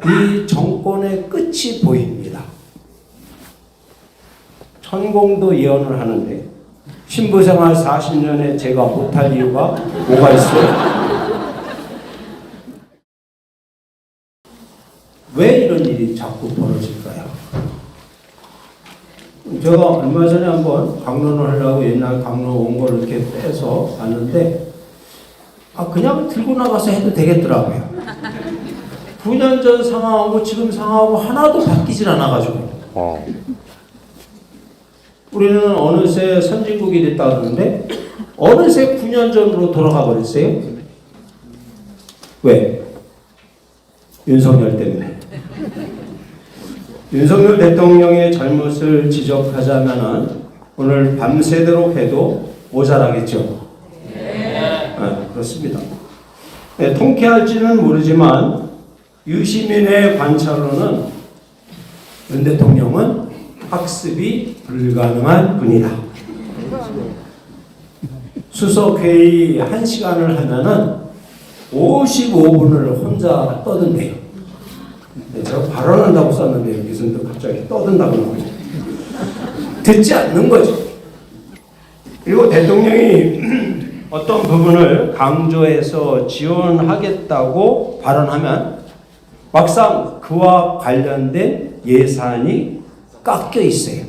이 정권의 끝이 보입니다. 천공도 예언을 하는데 신부생활 40년에 제가 못할 이유가 뭐가 있어요? 왜 이런 일이 자꾸 벌어질까요? 제가 얼마 전에 한번 강론을 하려고 옛날 강론 온 걸 이렇게 빼서 봤는데 그냥 들고 나가서 해도 되겠더라고요. 9년 전 상황하고 지금 상황하고 하나도 바뀌질 않아가지고 우리는 어느새 선진국이 됐다 그러는데 어느새 9년 전으로 돌아가 버렸어요. 왜? 윤석열 때문에. 윤석열 대통령의 잘못을 지적하자면 오늘 밤새도록 해도 모자라겠죠. 그렇습니다. 네, 통쾌할지는 모르지만 유시민의 관찰로는 윤 대통령은 학습이 불가능한 분이다. 수석회의 1시간을 하면은 55분을 혼자 떠든대요. 제가 발언한다고 썼는데 여기서 또 갑자기 떠든다고 나오죠. 듣지 않는 거죠. 그리고 대통령이 어떤 부분을 강조해서 지원하겠다고 발언하면 막상 그와 관련된 예산이 깎여 있어요.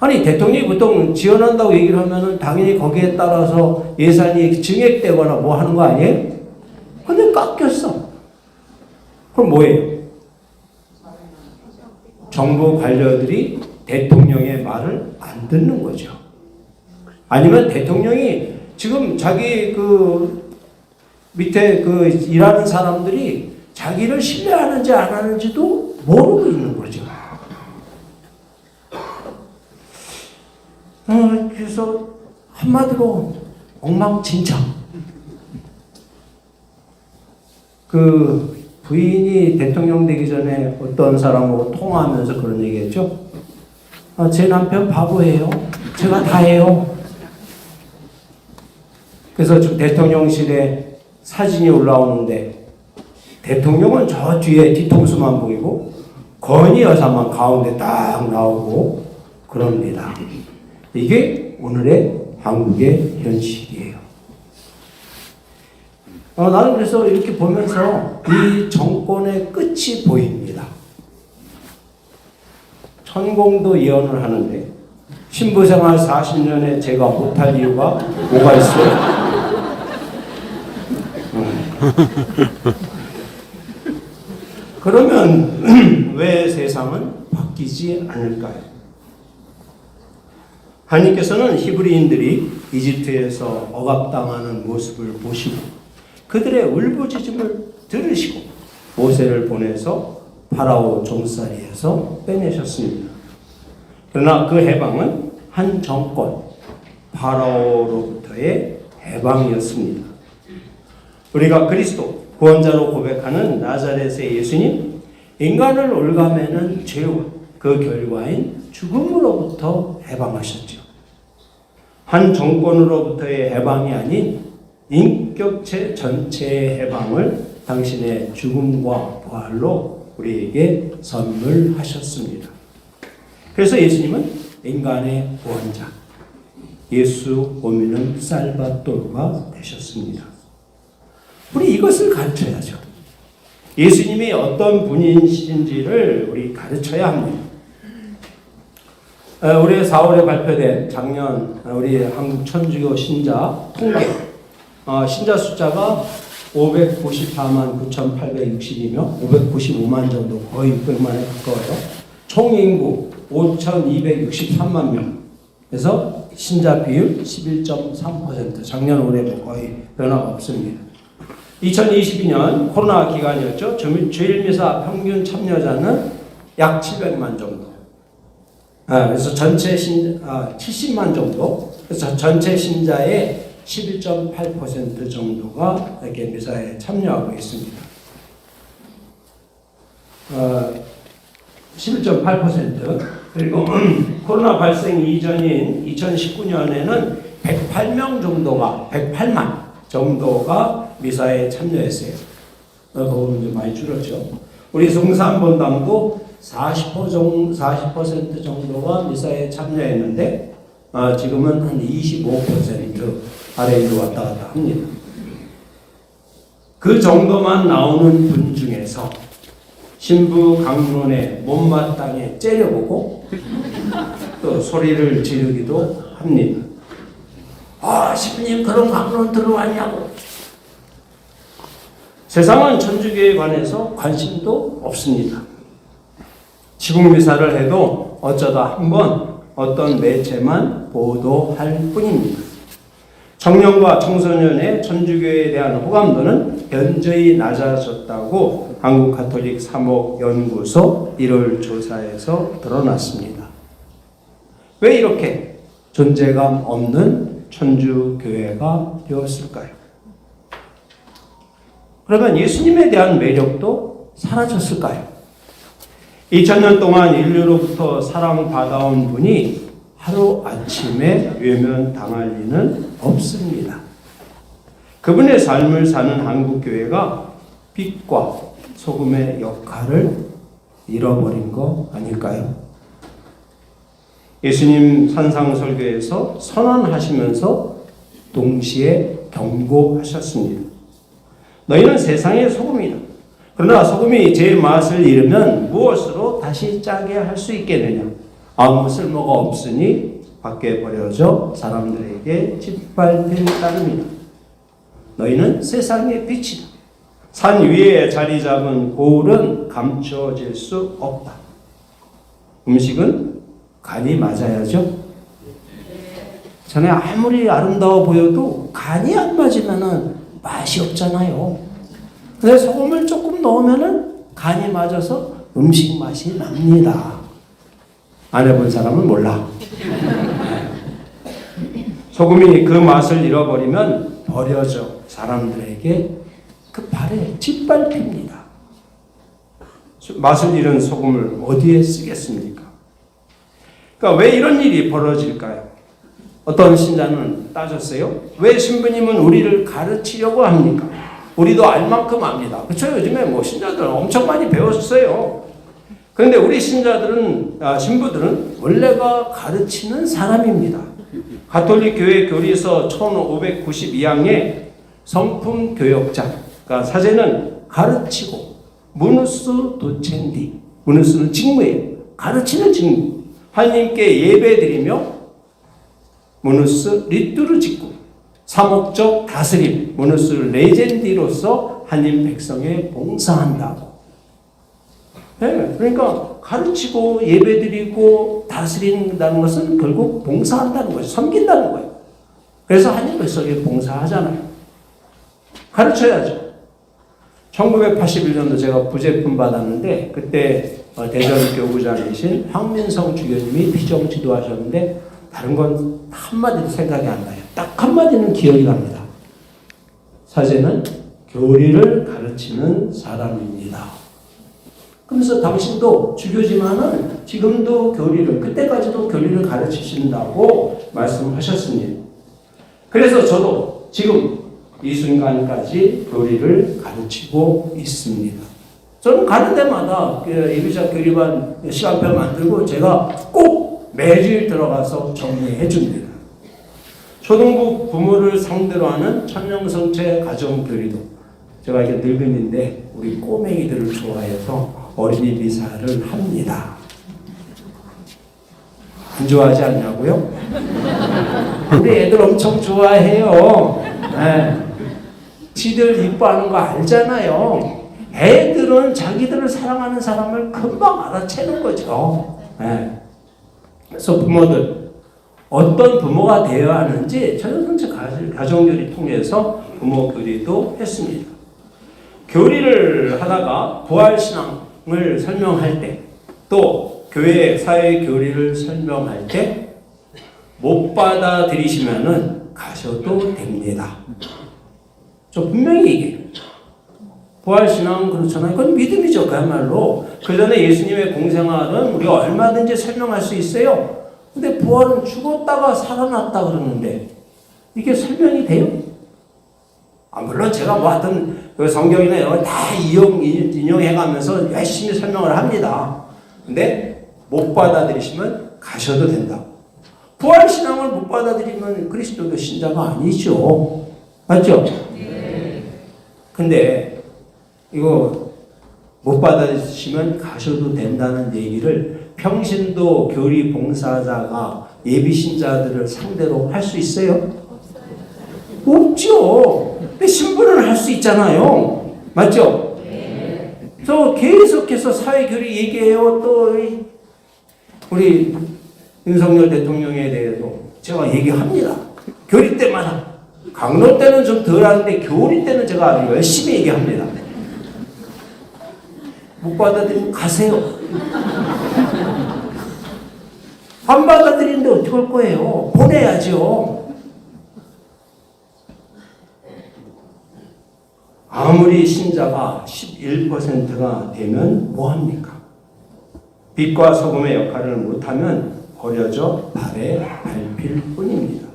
아니 대통령이 보통 지원한다고 얘기를 하면은 당연히 거기에 따라서 예산이 증액되거나 뭐 하는 거 아니에요? 근데 깎였어. 그럼 뭐예요? 정부 관료들이 대통령의 말을 안 듣는 거죠. 아니면 대통령이 지금 자기 그 밑에 그 일하는 사람들이 자기를 신뢰하는지 안 하는지도 모르고 있는 거죠. 그래서 한마디로 엉망진창. 그 부인이 대통령 되기 전에 어떤 사람하고 통화하면서 그런 얘기했죠. 제 남편 바보예요. 제가 다 해요. 그래서 지금 대통령실에 사진이 올라오는데 대통령은 저 뒤에 뒤통수만 보이고 건희 여사만 가운데 딱 나오고 그럽니다. 이게 오늘의 한국의 현실이에요. 나는 그래서 이렇게 보면서 이 정권의 끝이 보입니다. 천공도 예언을 하는데 신부생활 40년에 제가 못할 이유가 뭐가 있어요? 그러면 왜 세상은 바뀌지 않을까요? 하나님께서는 히브리인들이 이집트에서 억압당하는 모습을 보시고 그들의 울부짖음을 들으시고 모세를 보내서 파라오 종살이에서 빼내셨습니다. 그러나 그 해방은 한 정권 파라오로부터의 해방이었습니다. 우리가 그리스도 구원자로 고백하는 나자렛의 예수님, 인간을 올가매는 죄와 그 결과인 죽음으로부터 해방하셨죠. 한 정권으로부터의 해방이 아닌 인격체 전체의 해방을 당신의 죽음과 부활로 우리에게 선물하셨습니다. 그래서 예수님은 인간의 구원자, 예수 오미는 살바토르가 되셨습니다. 우리 이것을 가르쳐야죠. 예수님이 어떤 분이신지를 우리 가르쳐야 합니다. 우리 4월에 발표된 작년 우리 한국 천주교 신자 통계 신자 숫자가 594만 9,860이며 595만 정도 거의 600만에 가까워요. 총 인구 5,263만 명. 그래서 신자 비율 11.3%. 작년 올해도 거의 변화가 없습니다. 2022년 코로나 기간이었죠. 주일미사 평균 참여자는 약 700만 정도. 그래서 전체 70만 정도. 그래서 전체 신자의 11.8% 정도가 이렇게 미사에 참여하고 있습니다. 11.8%. 그리고 코로나 발생 이전인 2019년에는 108명 정도가 108만 정도가 미사에 참여했어요. 보험은 좀 많이 줄었죠. 우리 성산본당도 40% 정도가 미사에 참여했는데 지금은 한 25% 아래로 왔다 갔다 합니다. 그 정도만 나오는 분 중에서 신부 강론에 못마땅해 째려보고 또 소리를 지르기도 합니다. 신부님 그런 강론 들어왔냐고. 세상은 천주교에 관해서 관심도 없습니다. 지국미사를 해도 어쩌다 한번 어떤 매체만 보도할 뿐입니다. 청년과 청소년의 천주교에 대한 호감도는 현저히 낮아졌다고 한국가톨릭 사목연구소 1월 조사에서 드러났습니다. 왜 이렇게 존재감 없는 천주교회가 되었을까요? 그러면 예수님에 대한 매력도 사라졌을까요? 2000년 동안 인류로부터 사랑받아온 분이 하루아침에 외면당할 리는 없습니다. 그분의 삶을 사는 한국교회가 빛과 소금의 역할을 잃어버린 거 아닐까요? 예수님 산상설교에서 선언하시면서 동시에 경고하셨습니다. 너희는 세상의 소금이다. 그러나 소금이 제 맛을 잃으면 무엇으로 다시 짜게 할 수 있겠느냐? 아무 쓸모가 없으니 밖에 버려져 사람들에게 짓밟힌 따름이다. 너희는 세상의 빛이다. 산 위에 자리 잡은 고울은 감춰질 수 없다. 음식은 간이 맞아야죠. 전에 아무리 아름다워 보여도 간이 안 맞으면 맛이 없잖아요. 근데 소금을 조금 넣으면 간이 맞아서 음식 맛이 납니다. 안 해본 사람은 몰라. 소금이 그 맛을 잃어버리면 버려져 사람들에게 그 발에 짓밟힙니다. 맛을 잃은 소금을 어디에 쓰겠습니까? 그러니까 왜 이런 일이 벌어질까요? 어떤 신자는 따졌어요. 왜 신부님은 우리를 가르치려고 합니까? 우리도 알 만큼 압니다. 그렇죠? 요즘에 신자들 엄청 많이 배웠어요. 그런데 우리 신부들은 원래가 가르치는 사람입니다. 가톨릭 교회 교리서 1592항에 성품 교역자, 그러니까 사제는 가르치고 무누스 도첸디, 무누스는 직무예요. 가르치는 직무. 하나님께 예배드리며 무누스 리투르지쿠, 사목적 다스림, 무누스 레젠디로서 하나님 백성에 봉사한다고. 네, 그러니까 가르치고 예배드리고 다스린다는 것은 결국 봉사한다는 거죠. 섬긴다는 거예요. 그래서 하나님 백성에 봉사하잖아요. 가르쳐야죠. 1981년도 제가 부제품 받았는데 그때 대전 교구장이신 황민성 주교님이 피정 지도하셨는데 다른 건 한마디도 생각이 안 나요. 딱 한마디는 기억이 납니다. 사제는 교리를 가르치는 사람입니다. 그래서 당신도 주교지만은 지금도 교리를, 그때까지도 교리를 가르치신다고 말씀하셨습니다. 그래서 저도 지금 이 순간까지 교리를 가르치고 있습니다. 저는 가는 데마다 예비자 교리반 시간표 만들고 제가 꼭 매주일 들어가서 정리해 줍니다. 초등부 부모를 상대로 하는 천명성체 가정교리도 제가 이게 늙은인데 우리 꼬맹이들을 좋아해서 어린이 미사를 합니다. 안 좋아하지 않냐고요? 우리 애들 엄청 좋아해요. 네. 지들 이뻐하는 거 알잖아요. 애들은 자기들을 사랑하는 사람을 금방 알아채는 거죠. 네. 그래서 부모들 어떤 부모가 되어야 하는지 천연성체 가정교리 통해서 부모 교리도 했습니다. 교리를 하다가 부활신앙을 설명할 때 또 교회 사회 교리를 설명할 때 못 받아들이시면은 가셔도 됩니다. 저 분명히 얘기해요. 부활신앙은 그렇잖아요. 그건 믿음이죠. 그야말로. 그 전에 예수님의 공생활은 우리가 얼마든지 설명할 수 있어요. 근데 부활은 죽었다가 살아났다 그러는데 이게 설명이 돼요? 물론 제가 뭐 하여튼 그 성경이나 이런 걸 다 인용해가면서 열심히 설명을 합니다. 근데 못 받아들이시면 가셔도 된다. 부활신앙을 못 받아들이면 그리스도교 신자가 아니죠. 맞죠? 네. 근데 이거 못 받아들이시면 가셔도 된다는 얘기를 평신도 교리 봉사자가 예비신자들을 상대로 할 수 있어요? 없죠. 근데 신부는 할 수 있잖아요. 맞죠? 네. 그래서 계속해서 사회교리 얘기해요. 또 우리 윤석열 대통령에 대해서 제가 얘기합니다. 교리 때마다. 강로 때는 좀 덜 하는데 교리 때는 제가 아주 열심히 얘기합니다. 못 받아들이면 가세요. 안 받아들이는데 어떻게 할 거예요? 보내야죠. 아무리 신자가 11%가 되면 뭐합니까? 빛과 소금의 역할을 못하면 버려져 발에 밟힐 뿐입니다.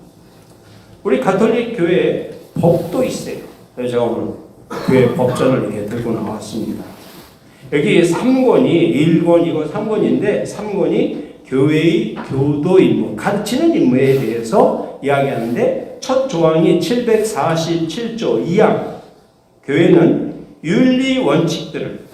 우리 가톨릭 교회에 법도 있어요. 그래서 제가 오늘 교회 법전을 이렇게 들고 나왔습니다. 여기 3권이 1권이고 3권인데 3권이 교회의 교도 임무, 가르치는 임무에 대해서 이야기하는데 첫 조항이 747조 2항 교회는 윤리 원칙들을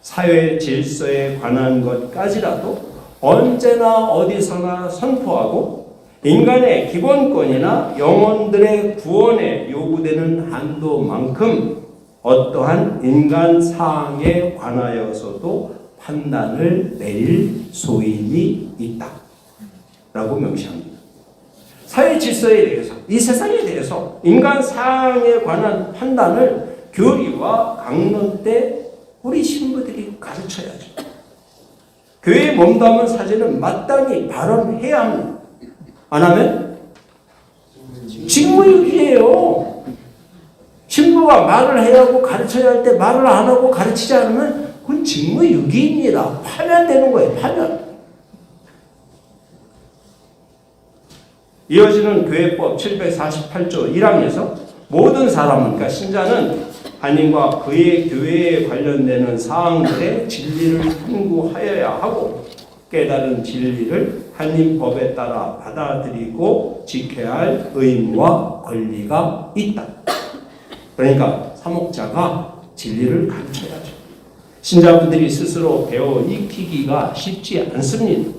사회 질서에 관한 것까지라도 언제나 어디서나 선포하고 인간의 기본권이나 영혼들의 구원에 요구되는 한도만큼 어떠한 인간 사항에 관하여서도 판단을 내릴 소임이 있다 라고 명시합니다. 사회 질서에 대해서, 이 세상에 대해서 인간 사항에 관한 판단을 교리와 강론 때 우리 신부들이 가르쳐야죠. 교회에 몸담은 사제는 마땅히 발언해야 합니다. 안 하면 직무유기예요. 신부가 말을 해야 하고 가르쳐야 할 때 말을 안 하고 가르치지 않으면 그건 직무유기입니다. 파면되는 거예요. 파면. 이어지는 교회법 748조 1항에서 모든 사람은, 그러니까 신자는 하나님과 그의 교회에 관련되는 사항들의 진리를 탐구하여야 하고 깨달은 진리를 하나님 법에 따라 받아들이고 지켜야 할 의무와 권리가 있다. 그러니까 사목자가 진리를 가르쳐야죠. 신자분들이 스스로 배워 익히기가 쉽지 않습니다.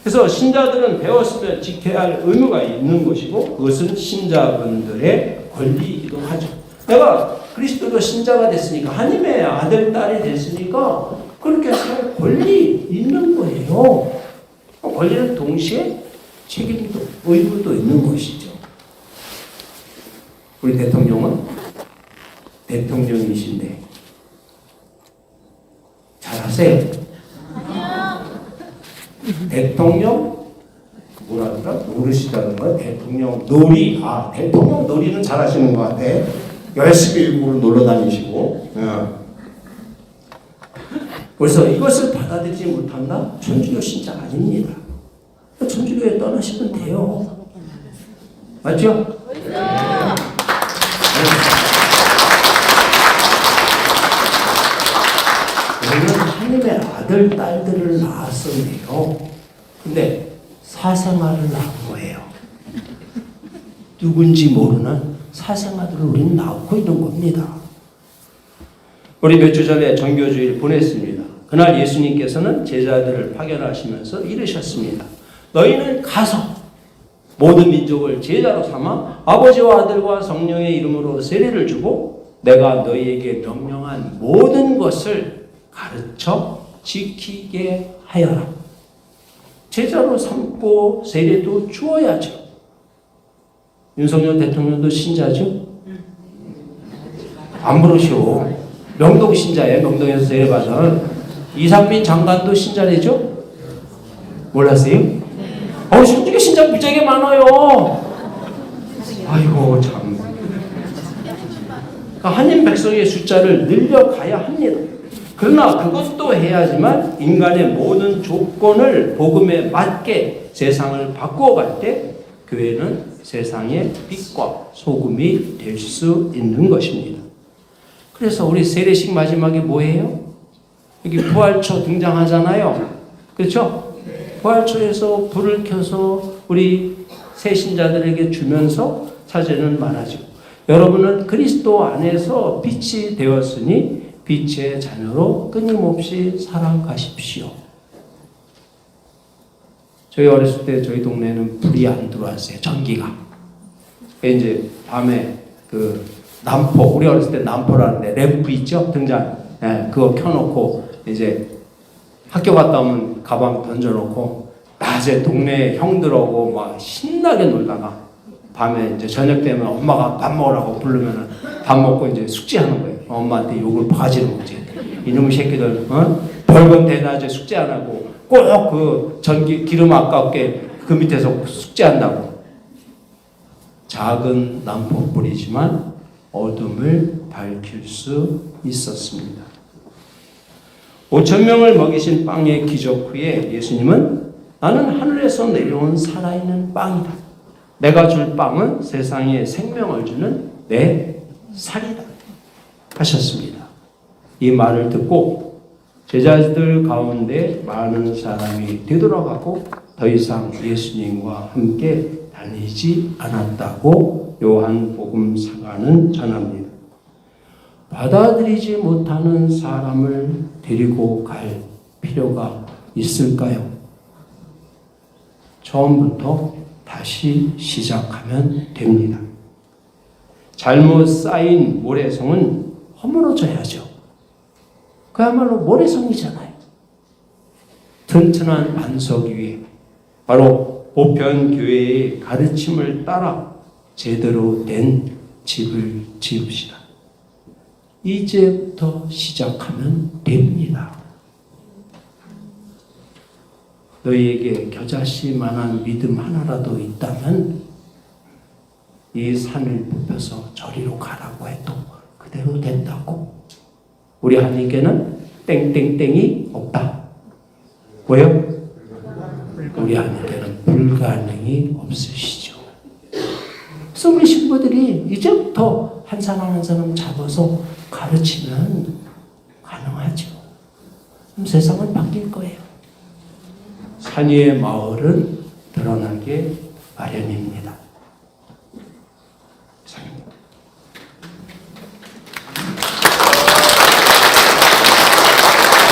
그래서 신자들은 배웠으면 지켜야 할 의무가 있는 것이고 그것은 신자분들의 권리이기도 하죠. 내가 그리스도로 신자가 됐으니까 하나님의 아들, 딸이 됐으니까 그렇게 살 권리 있는 거예요. 권리는 동시에 책임도 의무도 있는 것이죠. 우리 대통령은 대통령이신데 잘하세요. 대통령 뭐라더라? 노릇이라는 거야? 대통령 놀이. 대통령 놀이는 잘하시는 것 같아. 열심히 일부러 놀러 다니시고. 그래서 이것을 받아들이지 못한다? 천주교 신자 아닙니다. 천주교에 떠나시면 돼요. 맞죠? 우리는 하나님의 아들, 딸들을 낳았었네요. 근데 사생아를 낳은 거예요. 누군지 모르는 사생아들을 우리는 낳고 있는 겁니다. 우리 몇 주 전에 정교주일 보냈습니다. 그날 예수님께서는 제자들을 파견하시면서 이르셨습니다. 너희는 가서 모든 민족을 제자로 삼아 아버지와 아들과 성령의 이름으로 세례를 주고 내가 너희에게 명령한 모든 것을 가르쳐 지키게 하여라. 제자로 삼고 세례도 주어야죠. 윤석열 대통령도 신자죠? 안 부르시오. 명동 신자예요. 명동에서 세례받은. 이상민 장관도 신자래죠? 몰랐어요? 천주교 신자 무지하게 많아요. 아이고 참. 그러니까 한인 백성의 숫자를 늘려가야 합니다. 그러나 그것도 해야지만 인간의 모든 조건을 복음에 맞게 세상을 바꾸어갈 때 교회는 세상의 빛과 소금이 될 수 있는 것입니다. 그래서 우리 세례식 마지막에 뭐예요? 여기 부활초 등장하잖아요. 그렇죠? 부활초에서 불을 켜서 우리 새신자들에게 주면서 사제는 말하죠. 여러분은 그리스도 안에서 빛이 되었으니 빛의 자녀로 끊임없이 살아가십시오. 저희 어렸을 때 저희 동네에는 불이 안 들어왔어요. 전기가. 이제 밤에 그 남포, 우리 어렸을 때 남포라는데 램프 있죠? 등잔. 예, 그거 켜놓고 이제 학교 갔다 오면 가방 던져놓고 낮에 동네 형들하고 막 신나게 놀다가 밤에 이제 저녁 되면 엄마가 밥 먹으라고 부르면 밥 먹고 이제 숙제하는 거예요. 엄마한테 욕을 바가지로 먹지. 이놈의 새끼들, 벌건 대낮에 숙제 안 하고 꼭 그 전기 기름 아깝게 그 밑에서 숙제한다고. 작은 난포불이지만 어둠을 밝힐 수 있었습니다. 5,000명을 먹이신 빵의 기적 후에 예수님은 나는 하늘에서 내려온 살아있는 빵이다. 내가 줄 빵은 세상에 생명을 주는 내 살이다 하셨습니다. 이 말을 듣고 제자들 가운데 많은 사람이 되돌아가고 더 이상 예수님과 함께 다니지 않았다고 요한복음사가는 전합니다. 받아들이지 못하는 사람을 데리고 갈 필요가 있을까요? 처음부터 다시 시작하면 됩니다. 잘못 쌓인 모래성은 허물어져야죠. 그야말로 모래성이잖아요. 튼튼한 반석 위에 바로 보편교회의 가르침을 따라 제대로 된 집을 지읍시다. 이제부터 시작하면 됩니다. 너희에게 겨자씨만한 믿음 하나라도 있다면 이 산을 뽑혀서 저리로 가라고 해도 그대로 된다고. 우리 하나님께는 땡땡땡이 없다. 왜요? 우리 하나님께는 불가능이 없으시죠. 그래서 우리 신부들이 이제부터 한 사람 한 사람 잡아서 가르치면 가능하죠. 그럼 세상은 바뀔 거예요. 산 위의 마을은 드러나게 마련입니다.